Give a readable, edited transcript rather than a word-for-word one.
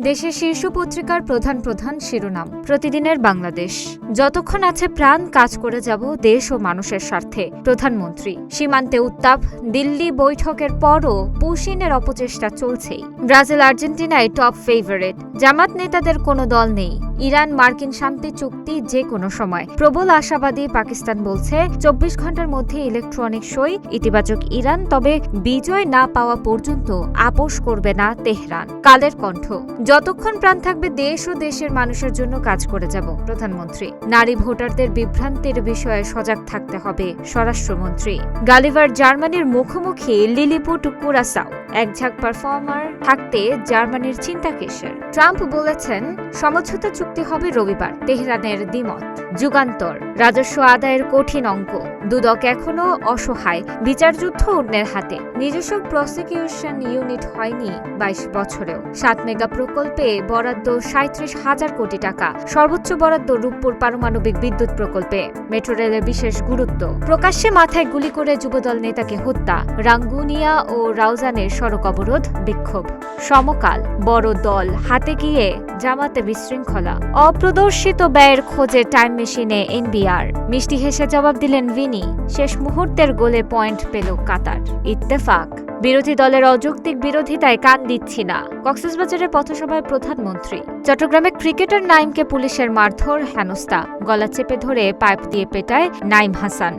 দেশের শীর্ষ পত্রিকার প্রধান প্রধান শিরোনাম প্রতিদিনের বাংলাদেশ। যতক্ষণ আছে প্রাণ কাজ করে যাব দেশ ও মানুষের স্বার্থে, প্রধানমন্ত্রী। সীমান্তে উত্তাপ, দিল্লি বৈঠকের পরও পুশিনের অপচেষ্টা চলছেই। ব্রাজিল আর্জেন্টিনায় টপ ফেভারিট। জামাত নেতাদের কোনো দল নেই। ইরান মার্কিন শান্তি চুক্তি যে কোনো সময়। প্রবল আশাবাদী পাকিস্তান বলছে 24 ঘন্টার মধ্যে ইলেকট্রনিক সই। ইতিবাচক ইরান, তবে বিজয় না পাওয়া পর্যন্ত আপোষ করবে না তেহরান। কালের কণ্ঠ। যতক্ষণ প্রাণ থাকবে দেশ ও দেশের মানুষের জন্য কাজ করে যাব, প্রধানমন্ত্রী। নারী ভোটারদের বিভ্রান্তির বিষয়ে সজাগ থাকতে হবে, স্বরাষ্ট্রমন্ত্রী। গালিভার জার্মানির মুখোমুখি লিলিপুট কুরাসাও। একঝাঁক পারফর্মার থাকতে জার্মানির চিন্তা কিসের? ট্রাম্প বলেছেন সমঝোতা চুক্তি হবে রবিবার। তেহরানের দ্বিমত। যুগান্তর। রাজস্ব আদায়ের কঠিন অঙ্ক। দুদক এখনো অসহায়। বিচারযুদ্ধ অন্যের হাতে। নিজস্ব প্রসিকিউশন ইউনিট হয়নি 22 বছরেও। 7 মেগা প্রকল্পে বরাদ্দ 37,000 কোটি টাকা। সর্বোচ্চ বরাদ্দ রূপপুর পারমাণবিক বিদ্যুৎ প্রকল্পে। মেট্রো রেলের বিশেষ গুরুত্ব। প্রকাশ্যে মাথায় গুলি করে যুবদল নেতাকে হত্যা। রাঙ্গুনিয়া ও রাউজানের সড়ক অবরোধ, বিক্ষোভ। সমকাল। বড় দল হাতে গিয়ে জামাতে বিশৃঙ্খলা। অপ্রদর্শিত ব্যয়ের খোঁজে টাইম মেশিনে এনবিআর। মিষ্টি হেসে জবাব দিলেন ভিনি। শেষ মুহূর্তের গোলে পয়েন্ট পেল কাতার। ইত্তেফাক। বিরোধী দলের অযৌক্তিক বিরোধিতায় কান দিচ্ছি না, কক্সবাজারের পথসভায় প্রধানমন্ত্রী। চট্টগ্রামে ক্রিকেটার নাইমকে পুলিশের মারধর, হেনস্থা। গলা চেপে ধরে পাইপ দিয়ে পেটায় নাইম হাসান।